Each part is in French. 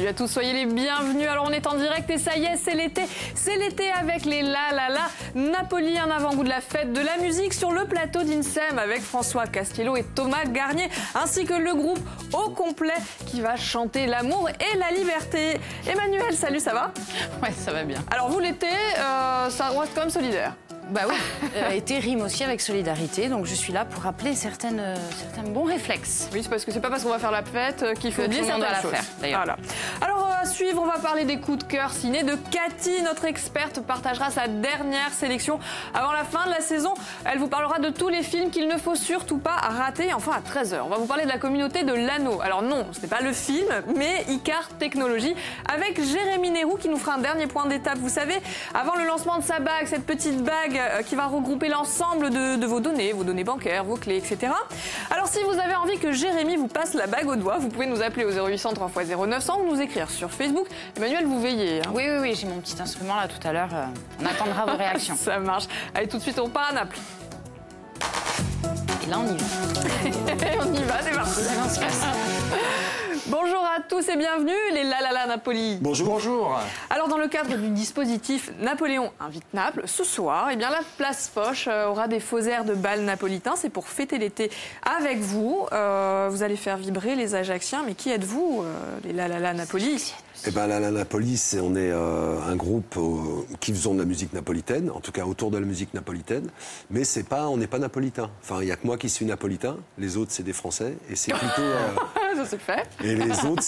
Salut à tous, soyez les bienvenus. Alors on est en direct et ça y est, c'est l'été. C'est l'été avec les La La La. Napoli, un avant-goût de la fête de la musique sur le plateau d'INSEM avec François Castillo et Thomas Garnier, ainsi que le groupe au complet qui va chanter l'amour et la liberté. Emmanuel, salut, ça va? Ouais, ça va bien. Alors vous, l'été, ça reste quand même solidaire. Bah oui, été rime aussi avec solidarité, donc je suis là pour rappeler certains bons réflexes. Oui, c'est parce que c'est pas parce qu'on va faire la fête qu'il faut dire certaines la choses. faire, d'ailleurs. Voilà. Alors à suivre, on va parler des coups de cœur ciné de Cathy. Notre experte partagera sa dernière sélection avant la fin de la saison. Elle vous parlera de tous les films qu'il ne faut surtout pas rater. Enfin, à 13h, on va vous parler de la communauté de l'anneau. Alors non, ce n'est pas le film, mais Icar Technologies avec Jérémy Nérou qui nous fera un dernier point d'étape. Vous savez, avant le lancement de sa bague, cette petite bague qui va regrouper l'ensemble de vos données bancaires, vos clés, etc. Alors si vous avez envie que Jérémy vous passe la bague au doigt, vous pouvez nous appeler au 0800 3 x 0900 ou nous écrire sur Facebook. Emmanuel, vous veillez. Hein. Oui, j'ai mon petit instrument là tout à l'heure. On attendra vos réactions. Ça marche. Allez, tout de suite, on part à Naples. Et là, on y va. On y va, c'est parti. On se passe. Bonjour à tous et bienvenue, les La La La Napoli. Bonjour. Bonjour. Alors, dans le cadre du dispositif Napoléon invite Naples, ce soir, eh bien, la place Foch aura des faux airs de bal napolitain. C'est pour fêter l'été avec vous. Vous allez faire vibrer les Ajacciens. Mais qui êtes-vous, les La La La Napoli? Eh ben, La La Napoli, on est un groupe qui faisons de la musique napolitaine, en tout cas autour de la musique napolitaine, mais on n'est pas napolitain. Enfin, il n'y a que moi qui suis napolitain, les autres c'est des Français, et c'est plutôt... Ça c'est fait. Et les autres,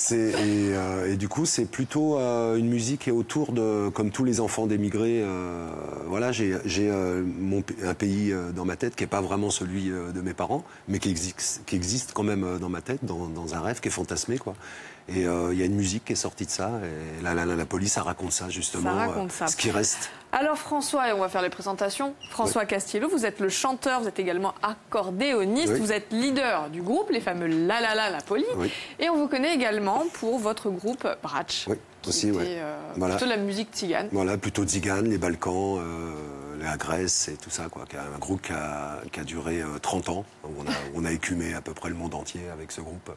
et du coup, c'est plutôt une musique qui est autour de, comme tous les enfants d'émigrés, voilà, j'ai un pays dans ma tête qui n'est pas vraiment celui de mes parents, mais qui existe quand même dans ma tête, dans un rêve qui est fantasmé, quoi. Et il y a une musique qui est sortie de ça, et La Napoli, ça raconte ça, justement, ça raconte ça. Ce qui reste. Alors François, et on va faire les présentations. François Castillo, vous êtes le chanteur, vous êtes également accordéoniste, vous êtes leader du groupe, les fameux La La La Napoli. Et on vous connaît également pour votre groupe Brach. Oui, aussi, voilà. Plutôt de la musique tzigane. Voilà, plutôt tzigane, les Balkans, la Grèce et tout ça, quoi. Un groupe qui a duré 30 ans. On a écumé à peu près le monde entier avec ce groupe.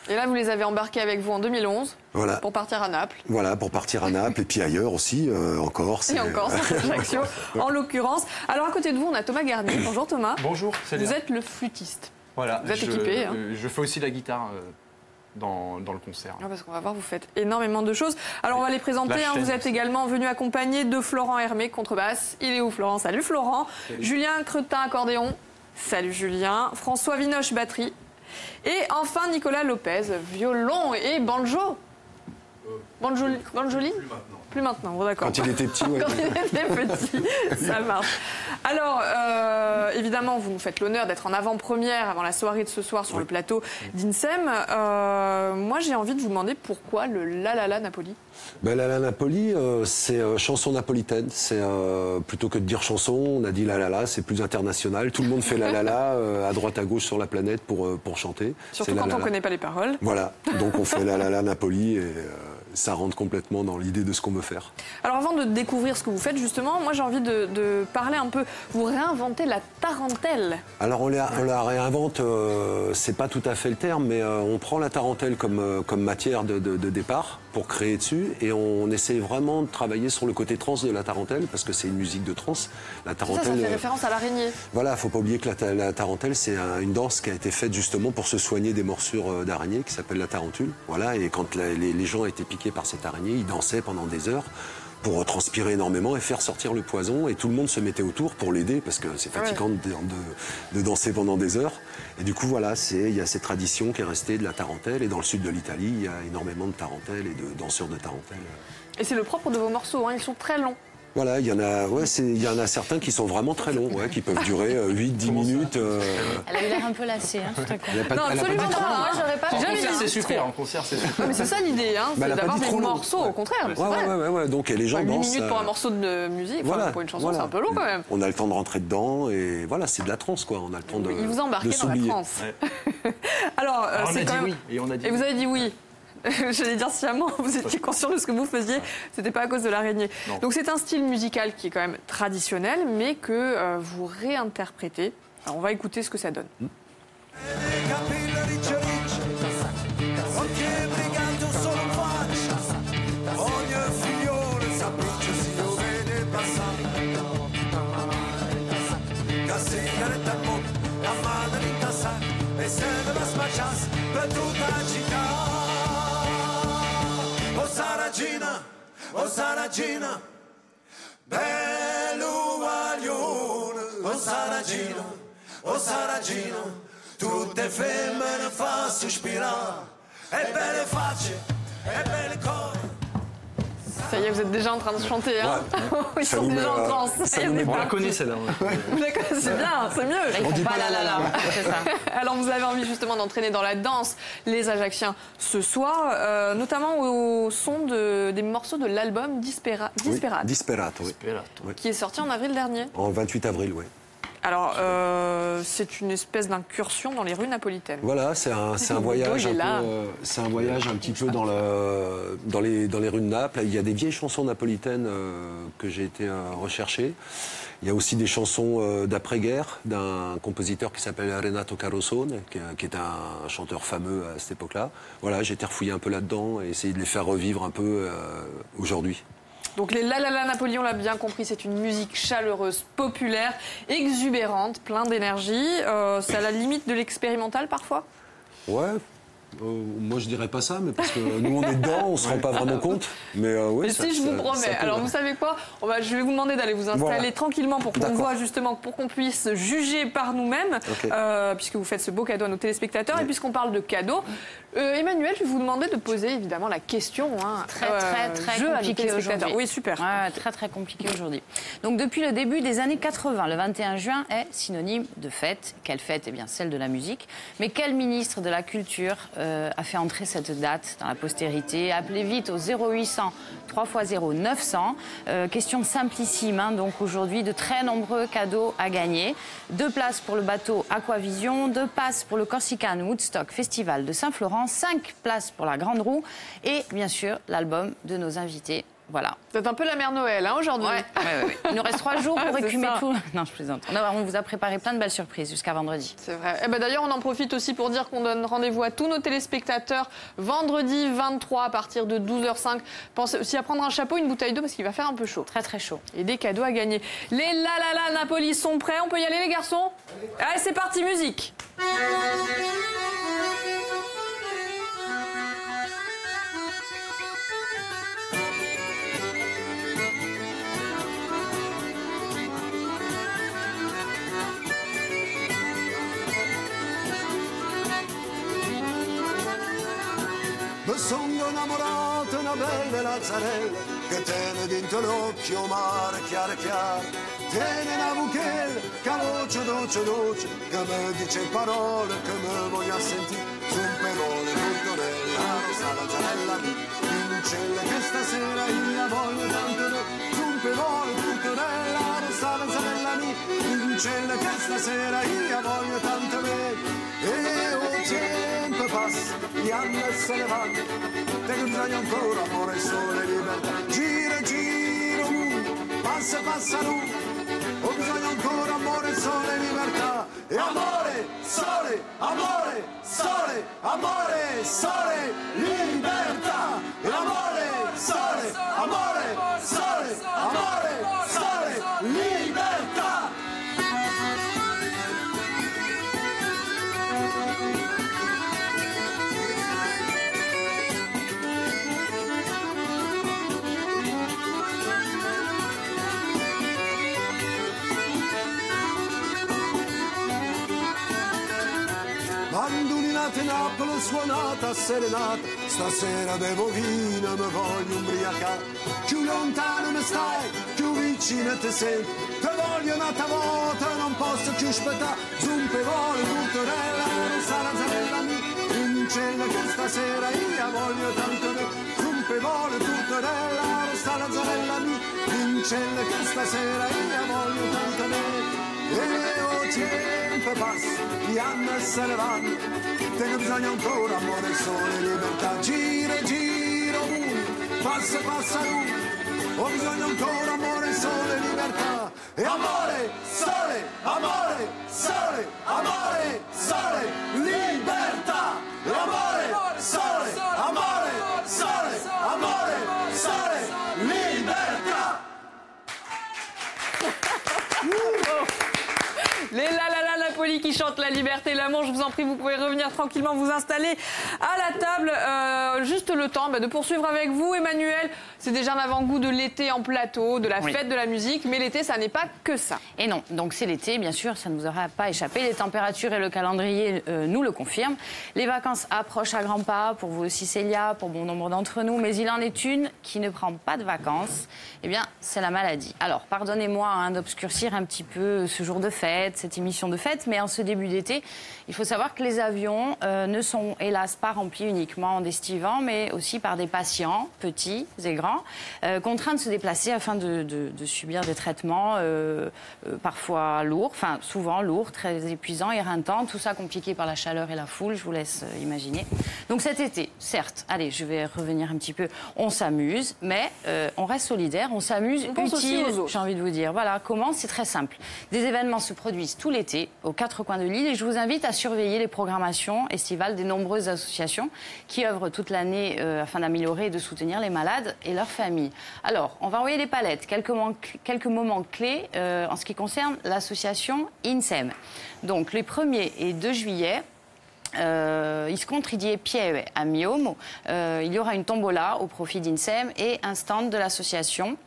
Et là, vous les avez embarqués avec vous en 2011 pour partir à Naples. Voilà, pour partir à Naples et puis ailleurs aussi, en Corse. Et en Corse, Ajaccio, en l'occurrence. Alors, à côté de vous, on a Thomas Garnier. Bonjour Thomas. Bonjour, salut. Vous êtes le flûtiste. Voilà. Vous êtes équipé. Je fais aussi la guitare dans le concert. Ah, parce qu'on va voir, vous faites énormément de choses. Alors, on va les présenter. Vous êtes également venu accompagné de Florent Hermé, contrebasse. Il est où, Florent? Salut Florent. Salut. Julien Cretin, accordéon. Salut Julien. François Vinoche, batterie. Et enfin, Nicolas Lopez, violon et banjo. Banjoli? Plus maintenant, bon, d'accord. Quand il était petit, ouais. Quand il était petit, ça marche. Alors, évidemment, vous nous faites l'honneur d'être en avant-première avant la soirée de ce soir sur le plateau d'INSEM. Moi, j'ai envie de vous demander pourquoi le La La La Napoli? Ben, La La Napoli, c'est chanson napolitaine. C'est plutôt que de dire chanson, on a dit La La La, c'est plus international. Tout le monde fait La La La à droite à gauche sur la planète pour chanter. Surtout quand on ne connaît pas les paroles. Voilà, donc on fait La La La Napoli et ça rentre complètement dans l'idée de ce qu'on veut faire. Alors avant de découvrir ce que vous faites, justement, moi j'ai envie de parler un peu. Vous réinventez la tarentelle. Alors on la réinvente, c'est pas tout à fait le terme, mais on prend la tarentelle comme matière de départ pour créer dessus, et on essaie vraiment de travailler sur le côté trance de la tarentelle, parce que c'est une musique de trance. La tarentelle, ça fait référence à l'araignée. Voilà, faut pas oublier que la tarentelle, c'est une danse qui a été faite justement pour se soigner des morsures d'araignée, qui s'appelle la tarentule. Voilà, et quand les gens étaient piqués par cette araignée, ils dansaient pendant des heures pour transpirer énormément et faire sortir le poison, et tout le monde se mettait autour pour l'aider parce que c'est fatigant de danser pendant des heures. Et du coup voilà, il y a cette tradition qui est restée de la tarentelle, et dans le sud de l'Italie, il y a énormément de tarentelles et de danseurs de tarentelle. Et c'est le propre de vos morceaux, hein, ils sont très longs. Voilà, il y en a certains qui sont vraiment très longs, qui peuvent durer 8-10 minutes. Elle a eu l'air un peu lassée, hein, tout à coup. Non, absolument pas, j'aurais pas jamais dit. C'est super, en concert, c'est super. Mais c'est ça l'idée, hein, c'est d'avoir des morceaux, au contraire. Ouais, donc les gens 8 dansent. 8 minutes pour un morceau de musique, pour une chanson, c'est un peu long quand même. On a le temps de rentrer dedans, et voilà, c'est de la trance, quoi. On a le temps de Il vous embarquez dans la trance. Alors, c'est quand même... Et vous avez dit oui. J'allais dire sciemment, vous étiez conscient de ce que vous faisiez, c'était pas à cause de l'araignée. Donc c'est un style musical qui est quand même traditionnel, mais que vous réinterprétez. Alors on va écouter ce que ça donne. Capelli ricci ricci, occhi briganti solo faccia. oh Saragina, bello guaglione, oh Saragina, tutte femmine fa sospirare, e belle facce, e belle corps. Ça y est, vous êtes déjà en train de chanter, hein. Ils sont déjà en transe. On la connaît celle-là. Vous la connaissez bien, c'est mieux. Ils font pas la. C'est ça. Alors vous avez envie justement d'entraîner dans la danse les Ajacciens ce soir, notamment au son des morceaux de l'album Disperate, Disperato, oui. qui est sorti en avril dernier. En 28 avril, oui. Alors, c'est une espèce d'incursion dans les rues napolitaines. Voilà, c'est un voyage c'est un voyage un petit peu dans les rues de Naples. Il y a des vieilles chansons napolitaines que j'ai été rechercher. Il y a aussi des chansons d'après-guerre d'un compositeur qui s'appelle Renato Carosone, qui est un chanteur fameux à cette époque-là. Voilà, j'ai été refouillé un peu là-dedans et essayé de les faire revivre un peu aujourd'hui. Donc les La La La Napoli, on l'a bien compris, c'est une musique chaleureuse, populaire, exubérante, plein d'énergie. C'est à la limite de l'expérimental parfois ? Ouais. Moi, je dirais pas ça, mais parce que nous, on est dedans, on se rend pas vraiment compte. Mais oui. Mais si, je vous promets. Alors, vous savez quoi ? Je vais vous demander d'aller vous installer tranquillement pour qu'on voit justement, pour qu'on puisse juger par nous-mêmes, puisque vous faites ce beau cadeau à nos téléspectateurs. Et puisqu'on parle de cadeaux, Emmanuel, je vais vous demander de poser évidemment la question. Très compliqué aujourd'hui. Oui, super. Très compliqué aujourd'hui. Donc, depuis le début des années 80, le 21 juin est synonyme de fête. Quelle fête ? Eh bien, celle de la musique. Mais quel ministre de la Culture a fait entrer cette date dans la postérité? Appelez vite au 0800 3x0 900. Question simplissime, hein, donc aujourd'hui, de très nombreux cadeaux à gagner. 2 places pour le bateau Aquavision, 2 passes pour le Corsican Woodstock Festival de Saint-Florent, 5 places pour la Grande Roue et bien sûr l'album de nos invités. Voilà. C'est un peu la mère Noël aujourd'hui. Ouais. Il nous reste 3 jours pour écumer tout. Non, je plaisante. On vous a préparé plein de belles surprises jusqu'à vendredi. C'est vrai. Et d'ailleurs, on en profite aussi pour dire qu'on donne rendez-vous à tous nos téléspectateurs vendredi 23 à partir de 12h05. Pensez aussi à prendre un chapeau, une bouteille d'eau parce qu'il va faire un peu chaud. Très chaud. Et des cadeaux à gagner. Les La La La Napoli sont prêts. On peut y aller les garçons ? Allez, c'est parti, musique. Mi sono innamorato una bella lazzarella che tiene dentro l'occhio mare chiaro chiaro. Tiene una buchella che voce dolce che mi dice parole che mi voglio sentire. Su un perone tuttorella, rosa lazzarella vincella che stasera io voglio tanto di. Su un perone tuttorella, rosa lazzarella vincella che stasera io voglio tanto di. E o tempo passa, gli anni se ne vanno, te che bisogna ancora amore, sole, libertà. Gira, gira, passa, ho bisogno ancora amore, sole, libertà. E amore, sole, amore, sole, amore, sole, libertà. E amore, sole, amore, sole, amore, sole, libertà. Mandolinate Napoli suonata, serenata, stasera bevo vino, mi voglio ubriacare. Più lontano mi stai, più vicino te sei, te voglio un'altra volta, non posso più aspettare. Zumpe vuole tuttorella, rosa lazzarella vincella che stasera io voglio tanto te. Zumpe vuole tuttorella, rosa lazzarella vincella che stasera io voglio tanto te. E o tempo passa, gli anni se ne vanno, te ne bisogna ancora amore, sole, libertà. Gira, gira, passa, ho bisogno ancora amore, sole, libertà. E amore, sole, amore, sole, amore, sole, libertà. E amore, sole, amore, sole, amore, sole, libertà. Les La La La Napoli qui chante la liberté et l'amour. Je vous en prie, vous pouvez revenir tranquillement vous installer à la table. Juste le temps de poursuivre avec vous, Emmanuel. C'est déjà un avant-goût de l'été en plateau, de la fête de la musique, mais l'été, ça n'est pas que ça. Et non, donc c'est l'été, bien sûr, ça ne nous aura pas échappé. Les températures et le calendrier nous le confirment. Les vacances approchent à grands pas, pour vous aussi Célia, pour bon nombre d'entre nous, mais il en est une qui ne prend pas de vacances, eh bien c'est la maladie. Alors pardonnez-moi d'obscurcir un petit peu ce jour de fête, cette émission de fête, mais en ce début d'été, il faut savoir que les avions ne sont hélas pas remplis uniquement d'estivants, mais aussi par des patients, petits et grands, contraints de se déplacer afin de subir des traitements parfois lourds, enfin souvent lourds, très épuisants, éreintants, tout ça compliqué par la chaleur et la foule, je vous laisse imaginer. Donc cet été, certes, allez, je vais revenir un petit peu, on s'amuse, mais on reste solidaire, on s'amuse utile, j'ai envie de vous dire. Voilà, comment? C'est très simple. Des événements se produisent tout l'été, aux 4 coins de l'île, et je vous invite à surveiller les programmations estivales des nombreuses associations qui œuvrent toute l'année afin d'améliorer et de soutenir les malades et leurs familles. Alors, on va envoyer les palettes, quelques moments clés en ce qui concerne l'association INSEM. Donc, les 1er et 2 juillet, il se contribue Pieve à Miomo. Il y aura une tombola au profit d'INSEM et un stand de l'association.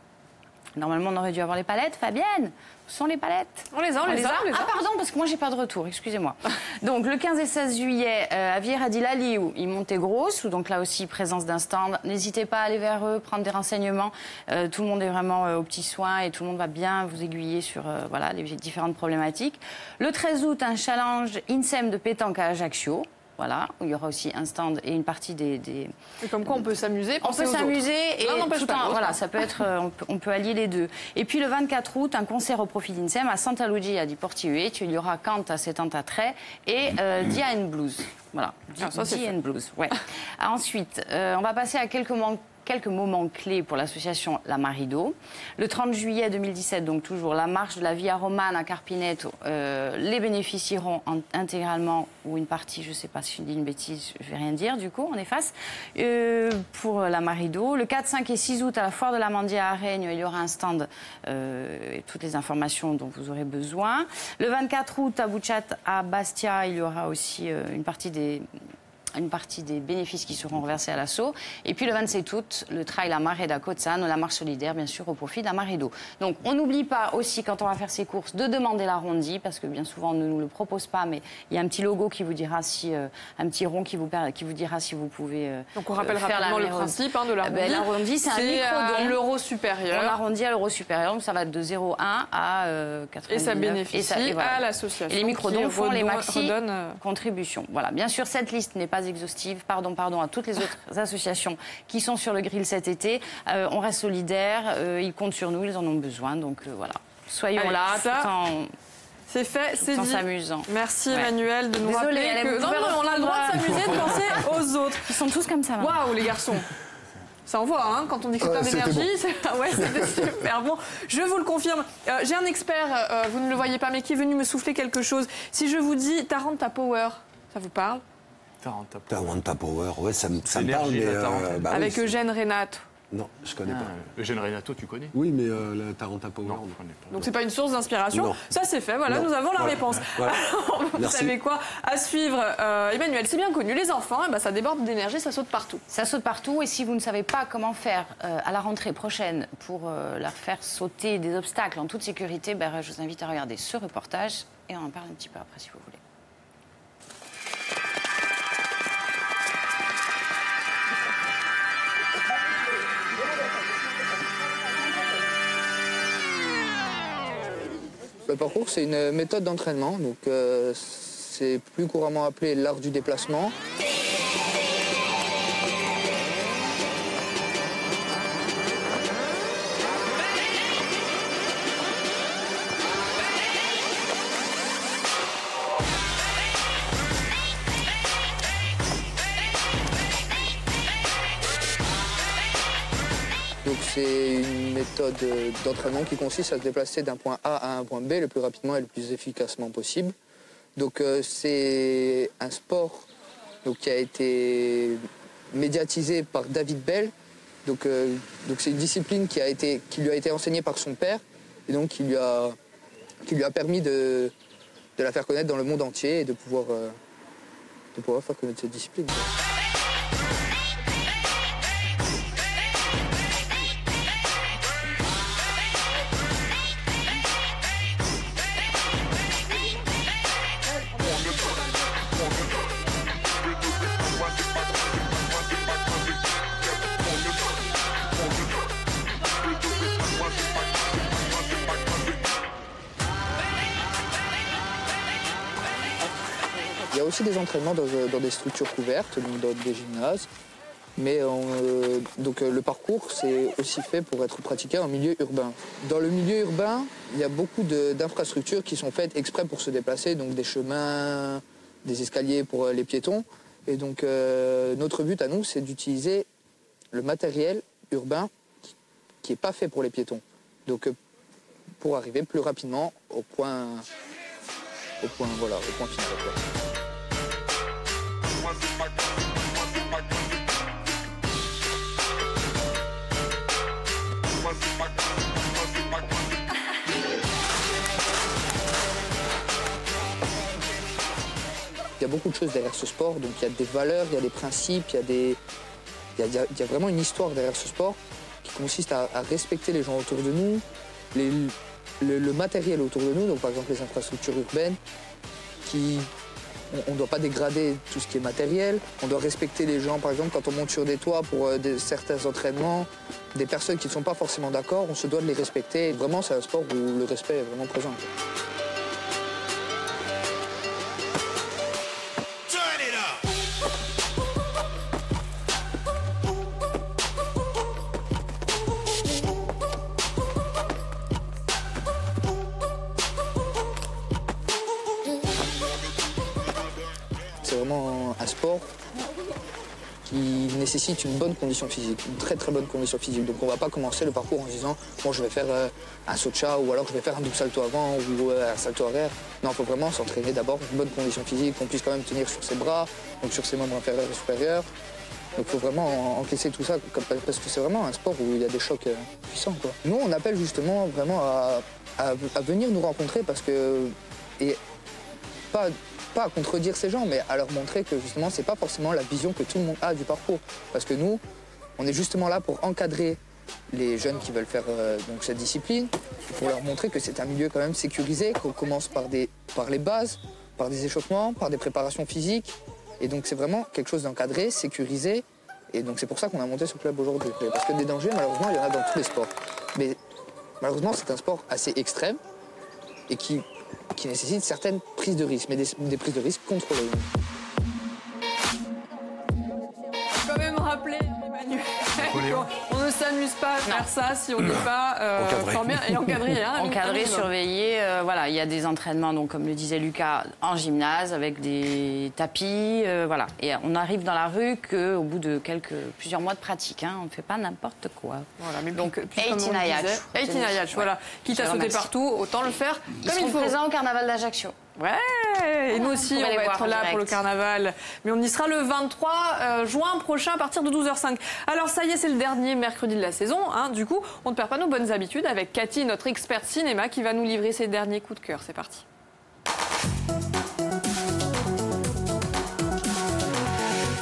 Normalement, on aurait dû avoir les palettes. Fabienne, où sont les palettes? On les a. Ah pardon, parce que moi, j'ai pas de retour, excusez-moi. Donc, le 15 et 16 juillet, à Vieira di Laliu, ils montaient grosse, donc là aussi, présence d'un stand. N'hésitez pas à aller vers eux, prendre des renseignements. Tout le monde est vraiment aux petits soins et tout le monde va bien vous aiguiller sur voilà, les différentes problématiques. Le 13 août, un challenge INSEM de pétanque à Ajaccio. Voilà, où il y aura aussi un stand et une partie des... Et comme quoi on peut s'amuser, on peut s'amuser et tout en, voilà, ça peut être, on peut allier les deux. Et puis le 24 août, un concert au profit d'INSEM à Santa Lucia di Portiuet. Il y aura Canta Settantatré et Dia and Blues. Voilà, Dia and Blues. Ouais. Ensuite, on va passer à quelques moments clés pour l'association La Marido. Le 30 juillet 2017, donc toujours la marche de la Via Romana à Carpineto, les bénéficieront intégralement, ou une partie, je ne sais pas si je dis une bêtise, je ne vais rien dire du coup, on efface, pour La Marido. Le 4, 5 et 6 août à la Foire de la Mandia à Rennes, il y aura un stand et toutes les informations dont vous aurez besoin. Le 24 août à Bucciat à Bastia, il y aura aussi une partie des bénéfices qui seront reversés à l'assaut. Et puis le 27 août, le trail La Mare da Cozzano, la marche solidaire, bien sûr, au profit de La Marido. Donc on n'oublie pas aussi, quand on va faire ses courses, de demander l'arrondi, parce que bien souvent on ne nous le propose pas, mais il y a un petit logo qui vous dira si, un petit rond qui vous dira si vous pouvez donc on rappelle rapidement le principe de l'arrondi. L'arrondi, c'est un micro-don. L'euro supérieur. On arrondit à l'euro supérieur, donc ça va de 0,1 à 99. Et ça bénéficie à l'association. Et les micro-dons font les maxi contributions. Voilà, bien sûr, cette liste n'est pas exhaustive. Pardon à toutes les autres associations qui sont sur le grill cet été. On reste solidaires, ils comptent sur nous, ils en ont besoin. Donc voilà, soyons là tout en... C'est fait, c'est dit. En s'amusant. Merci Emmanuel de nous rappeler que... Non, on a le droit de s'amuser, de penser aux autres. Ils sont tous comme ça. Waouh, les garçons. Ça envoie, quand on dit que c'est plein d'énergie. Bon. Ouais, c'était super bon. Je vous le confirme. J'ai un expert, vous ne le voyez pas, mais qui est venu me souffler quelque chose. Si je vous dis Taranta Power, ça vous parle? Taranta Power, ouais, ça me parle, mais... avec Eugène Renato. Non, je connais pas. Eugène Renato, tu connais? Oui, mais la Taranta Power, non, je connais pas. Donc c'est pas une source d'inspiration. Ça c'est fait, voilà, nous avons la réponse. Voilà. Vous savez quoi? À suivre, Emmanuel, c'est bien connu, les enfants, ça déborde d'énergie, ça saute partout. Ça saute partout, et si vous ne savez pas comment faire à la rentrée prochaine pour leur faire sauter des obstacles en toute sécurité, je vous invite à regarder ce reportage et on en parle un petit peu après si vous voulez. Le parcours, c'est une méthode d'entraînement, donc c'est plus couramment appelé l'art du déplacement. Donc c'est une méthode d'entraînement qui consiste à se déplacer d'un point A à un point B le plus rapidement et le plus efficacement possible. Donc c'est un sport qui a été médiatisé par David Bell. Donc c'est une discipline qui lui a été enseignée par son père et donc qui lui a permis de de la faire connaître dans le monde entier et de pouvoir faire connaître cette discipline. Il y a aussi des entraînements dans des structures couvertes, donc dans des gymnases. Mais le parcours, c'est aussi fait pour être pratiqué en milieu urbain. Dans le milieu urbain, il y a beaucoup d'infrastructures qui sont faites exprès pour se déplacer, donc des chemins, des escaliers pour les piétons. Et donc notre but à nous, c'est d'utiliser le matériel urbain qui n'est pas fait pour les piétons. Donc pour arriver plus rapidement au point final. Quoi. Il y a beaucoup de choses derrière ce sport, donc il y a des valeurs, il y a des principes, il y a vraiment une histoire derrière ce sport qui consiste à respecter les gens autour de nous, le matériel autour de nous, donc par exemple les infrastructures urbaines, on ne doit pas dégrader tout ce qui est matériel, on doit respecter les gens, par exemple quand on monte sur des toits pour certains entraînements, des personnes qui ne sont pas forcément d'accord, on se doit de les respecter. Vraiment c'est un sport où le respect est vraiment présent. C'est vraiment un sport qui nécessite une bonne condition physique, une très très bonne condition physique. Donc on ne va pas commencer le parcours en se disant bon, je vais faire un saut de chat ou alors je vais faire un double salto avant ou un salto arrière. Non, il faut vraiment s'entraîner d'abord, une bonne condition physique, qu'on puisse quand même tenir sur ses bras, donc sur ses membres inférieurs et supérieurs. Donc il faut vraiment encaisser tout ça parce que c'est vraiment un sport où il y a des chocs puissants, quoi. Nous on appelle justement vraiment à venir nous rencontrer parce que... Pas à contredire ces gens, mais à leur montrer que justement, c'est pas forcément la vision que tout le monde a du parcours. Parce que nous, on est justement là pour encadrer les jeunes qui veulent faire donc cette discipline, pour leur montrer que c'est un milieu quand même sécurisé, qu'on commence par les bases, par des échauffements, par des préparations physiques. Et donc c'est vraiment quelque chose d'encadré, sécurisé. Et donc c'est pour ça qu'on a monté ce club aujourd'hui. Parce que des dangers, malheureusement, il y en a dans tous les sports. Mais malheureusement, c'est un sport assez extrême et qui nécessite certaines prises de risques, mais des prises de risques contrôlées. Faut quand même rappeler, Emmanuel, on ne s'amuse pas à faire ça si on n'est pas fort bien et encadré. Hein, encadré, surveillé. Voilà, il y a des entraînements, donc, comme le disait Lucas, en gymnase, avec des tapis. Voilà. Et on arrive dans la rue qu'au bout de plusieurs mois de pratique. Hein, on ne fait pas n'importe quoi. Voilà, mais donc, 18 Ayach, voilà. Quitte à sauter partout, autant le faire comme il faut. Présent au carnaval d'Ajaccio. Ouais, et nous aussi, on va être là pour le carnaval. Mais on y sera le 23 juin prochain à partir de 12h05. Alors ça y est, c'est le dernier mercredi de la saison. Hein. Du coup, on ne perd pas nos bonnes habitudes avec Cathy, notre experte cinéma, qui va nous livrer ses derniers coups de cœur. C'est parti.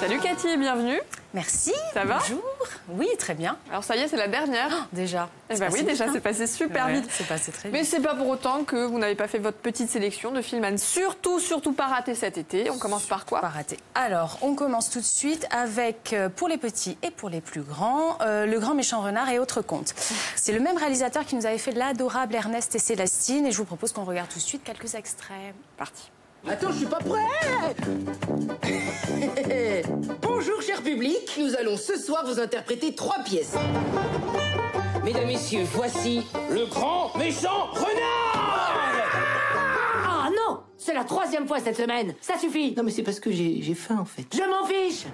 Salut Cathy, bienvenue. Merci. Ça va? Bonjour. Oui, très bien. Alors ça y est, c'est la dernière. Oh, déjà. Eh ben oui, déjà, c'est passé super vite. C'est passé très vite. Mais c'est pas pour autant que vous n'avez pas fait votre petite sélection de films à ne surtout pas rater cet été. On commence par quoi? Pas rater. Alors, on commence tout de suite avec, pour les petits et pour les plus grands, Le Grand Méchant Renard et autres contes. C'est le même réalisateur qui nous avait fait l'adorable Ernest et Célestine. Et je vous propose qu'on regarde tout de suite quelques extraits. Parti. Attends, je suis pas prêt. Bonjour, cher public. Nous allons ce soir vous interpréter 3 pièces. Mesdames, messieurs, voici Le Grand Méchant Renard. Ah non, c'est la 3e fois cette semaine. Ça suffit. Non, mais c'est parce que j'ai faim, en fait. Je m'en fiche.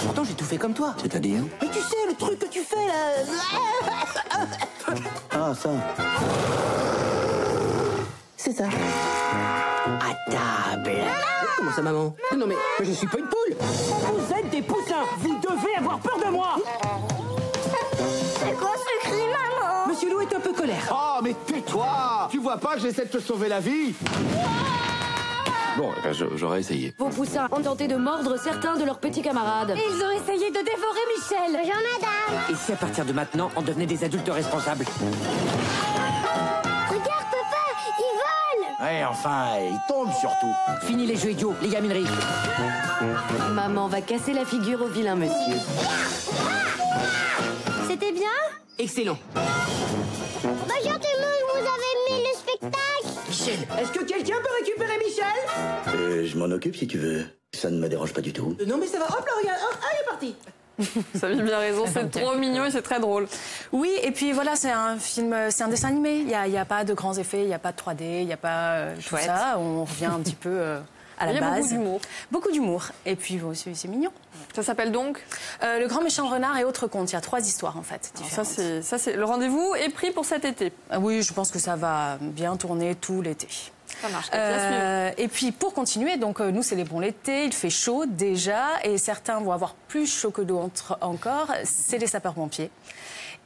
Pourtant, j'ai tout fait comme toi. C'est-à-dire? Mais tu sais, le truc que tu fais, là... Ah, ça. C'est ça. À table. Comment ça, maman? Non, mais je suis pas une poule. Vous êtes des poussins. Vous devez avoir peur de moi. C'est quoi ce cri, maman? Monsieur Loup est un peu colère. Oh, mais tais-toi! Tu vois pas, j'essaie de te sauver la vie! Bon, eh ben, j'aurais essayé. Vos poussins ont tenté de mordre certains de leurs petits camarades. Ils ont essayé de dévorer Michel. Bonjour, madame. Et si à partir de maintenant, on devenait des adultes responsables? Regarde, papa, ils volent. Ouais, enfin, ils tombent surtout. Fini les jeux idiots, les gamineries. Maman va casser la figure au vilain monsieur. C'était bien? Excellent. Bonjour tout le monde, vous avez aimé le spectacle? Michel, est-ce que quelqu'un peut récupérer Michel? Je m'en occupe si tu veux. Ça ne me dérange pas du tout. Non mais ça va, hop là, regarde, hop, il est parti. Ça avait bien raison, c'est trop mignon et c'est très drôle. Oui, et puis voilà, c'est un film, c'est un dessin animé. Il n'y a pas de grands effets, il n'y a pas de 3D, il n'y a pas tout ça. On revient un petit peu à la base. Il y a beaucoup d'humour. Beaucoup d'humour. Et puis bon, c'est mignon. Ça s'appelle donc Le Grand Méchant Renard et autres contes. Il y a 3 histoires en fait. Ça c'est le rendez-vous est pris pour cet été. Oui, je pense que ça va bien tourner tout l'été. Ça marche. Et puis pour continuer, donc nous célébrons l'été, il fait chaud déjà et certains vont avoir plus chaud que d'autres encore, c'est les sapeurs-pompiers.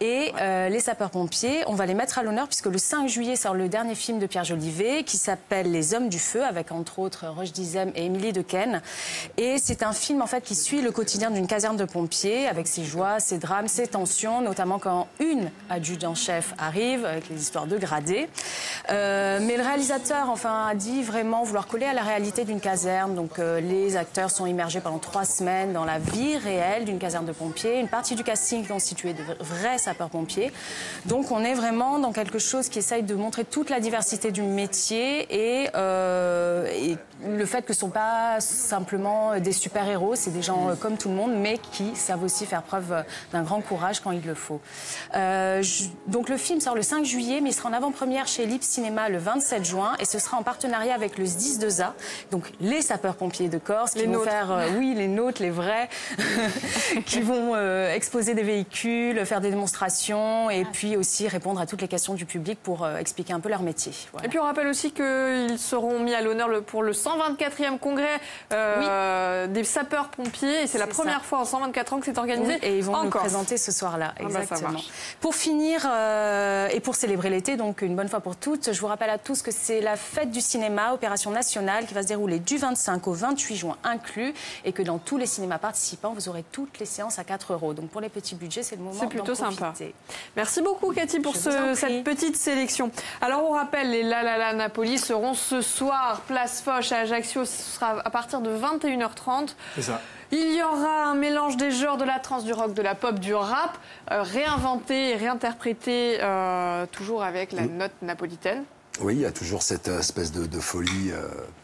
Et les sapeurs-pompiers, on va les mettre à l'honneur puisque le 5 juillet sort le dernier film de Pierre Jolivet qui s'appelle Les Hommes du Feu avec entre autres Roche Dizem et Émilie Dequesne. Et c'est un film en fait qui suit le quotidien d'une caserne de pompiers avec ses joies, ses drames, ses tensions, notamment quand une adjudant-chef arrive avec les histoires de gradés. Mais le réalisateur enfin a dit vraiment vouloir coller à la réalité d'une caserne. Donc les acteurs sont immergés pendant 3 semaines dans la vie réelle d'une caserne de pompiers. Une partie du casting est constituée de vrais sapeurs-pompiers. Donc on est vraiment dans quelque chose qui essaye de montrer toute la diversité du métier et le fait que ce ne sont pas simplement des super-héros, c'est des gens comme tout le monde, mais qui savent aussi faire preuve d'un grand courage quand il le faut. Donc le film sort le 5 juillet, mais il sera en avant-première chez Ellipse Cinéma le 27 juin et ce sera en partenariat avec le SDIS 2A, donc les sapeurs-pompiers de Corse, qui vont faire, oui, les nôtres, les vrais, qui vont exposer des véhicules, faire des démonstrations et puis aussi répondre à toutes les questions du public pour expliquer un peu leur métier. Voilà. Et puis on rappelle aussi qu'ils seront mis à l'honneur pour le 124e congrès des sapeurs-pompiers et c'est la première fois en 124 ans que c'est organisé. Oui, et ils vont nous présenter ce soir-là, exactement. Pour finir et pour célébrer l'été, donc une bonne fois pour toutes, je vous rappelle à tous que c'est la fête du cinéma, opération nationale, qui va se dérouler du 25 au 28 juin inclus et que dans tous les cinémas participants, vous aurez toutes les séances à 4 €. Donc pour les petits budgets, c'est le moment. C'est plutôt sympa. Merci beaucoup Cathy pour cette petite sélection. Alors on rappelle, les La La La Napoli seront ce soir, place Foch à Ajaccio, ce sera à partir de 21h30. C'est ça. Il y aura un mélange des genres de la trance, du rock, de la pop, du rap, réinventé et réinterprété toujours avec la note napolitaine. Oui, il y a toujours cette espèce de folie.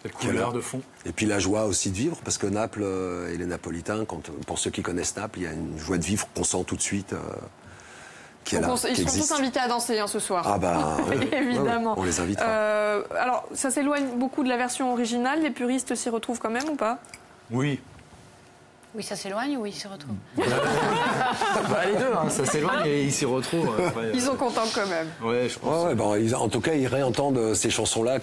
Cette couleur de fond. Et puis la joie aussi de vivre, parce que Naples et les Napolitains, pour ceux qui connaissent Naples, il y a une joie de vivre qu'on sent tout de suite. Ils seront tous invités à danser ce soir. Ah bah, évidemment. Ouais, on les invitera. Alors, ça s'éloigne beaucoup de la version originale. Les puristes s'y retrouvent quand même ou pas? Oui. Oui, ça s'éloigne ou oui, ils s'y retrouvent? Les deux, hein, ça s'éloigne et ils s'y retrouvent. Ils sont contents quand même. Ouais, je pense. En tout cas, ils réentendent ces chansons-là,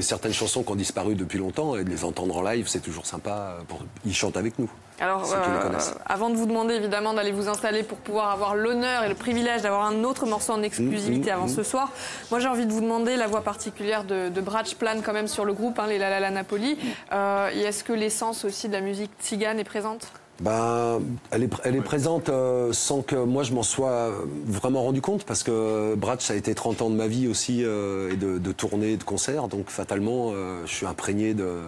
certaines chansons qui ont disparu depuis longtemps, et de les entendre en live, c'est toujours sympa. Ils chantent avec nous. Alors, avant de vous demander évidemment d'aller vous installer pour pouvoir avoir l'honneur et le privilège d'avoir un autre morceau en exclusivité avant ce soir, moi j'ai envie de vous demander la voix particulière de Brač plane quand même sur le groupe, les La La La Napoli. Et est-ce que l'essence aussi de la musique tzigane est présente? Elle est présente sans que moi je m'en sois vraiment rendu compte, parce que Brač, ça a été 30 ans de ma vie aussi, et de tournées, de concerts, donc fatalement je suis imprégné de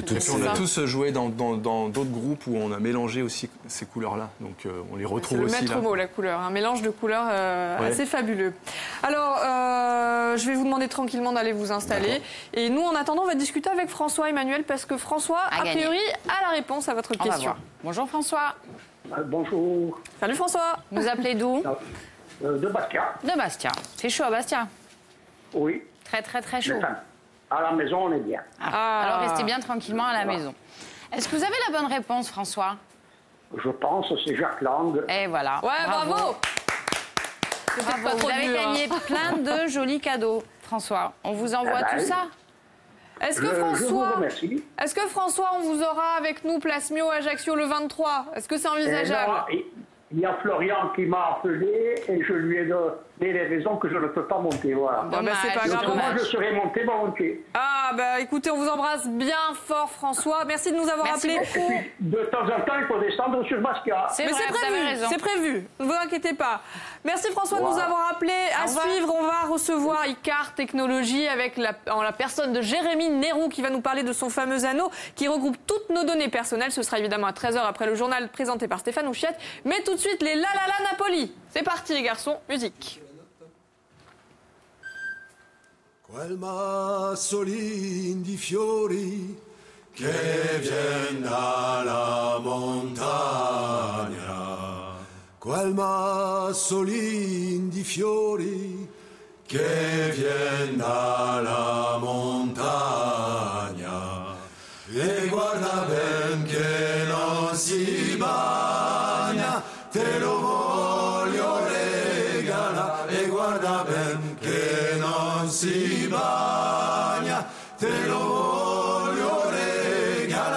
tout ça. On a tous joué dans d'autres groupes où on a mélangé aussi ces couleurs-là, donc on les retrouve aussi là. C'est le maître mot, la couleur, un mélange de couleurs assez fabuleux. Alors, je vais vous demander tranquillement d'aller vous installer, et nous en attendant on va discuter avec François Emmanuel, parce que François, a priori, a la réponse à votre question. Bonjour François. Bonjour. Salut François. Vous appelez d'où? De Bastia. De Bastia. C'est chaud à Bastia? Oui. Très très très chaud. Enfin, à la maison, on est bien. Alors restez bien tranquillement à la maison. Est-ce que vous avez la bonne réponse, François? Je pense que c'est Jacques Lang. Et voilà. Ouais, bravo. Vous avez gagné plein de jolis cadeaux, François. On vous envoie tout ça? Est-ce que François, on vous aura avec nous place Mio Ajaccio le 23? Est-ce que c'est envisageable? Il y a Florian qui m'a appelé et je lui ai mais les raisons que je ne peux pas monter, voilà. Bon, c'est pas grave. Moi, je serais monté volontiers. Ah, bah écoutez, on vous embrasse bien fort, François. Merci de nous avoir appelés. De temps en temps, il faut descendre sur Basquiat. Mais c'est prévu, ne vous inquiétez pas. Merci François de nous avoir appelés. À suivre, on va recevoir Icar Technologies avec en la personne de Jérémy Nérou qui va nous parler de son fameux anneau qui regroupe toutes nos données personnelles. Ce sera évidemment à 13h après le journal présenté par Stéphane Ouchiette. Mais tout de suite, les La La La Napoli. C'est parti les garçons, musique. Quel massolin di fiori che vien dalla montagna, quel massolin di fiori che vien dalla montagna, e guarda ben che non si bagna, te lo voglio regalare, e guarda ben che non si bagna, te lo voglio regalare,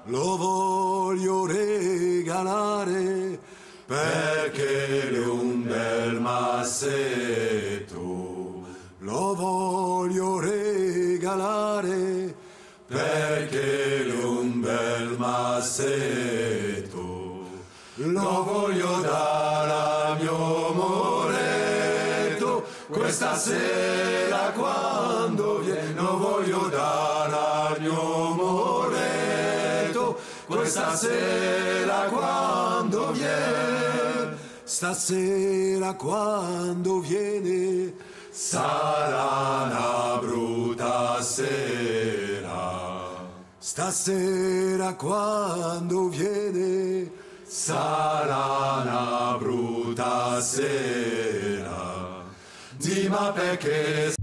lo voglio regalare perché è un bel massetto, lo voglio regalare perché è un bel massetto, lo voglio dare al mio moretto, questa sera quando viene, lo voglio dare al mio moretto, questa sera quando viene, stasera quando viene, sarà una brutta sera, stasera quando viene, sarà una brutta sera, dimmi perché.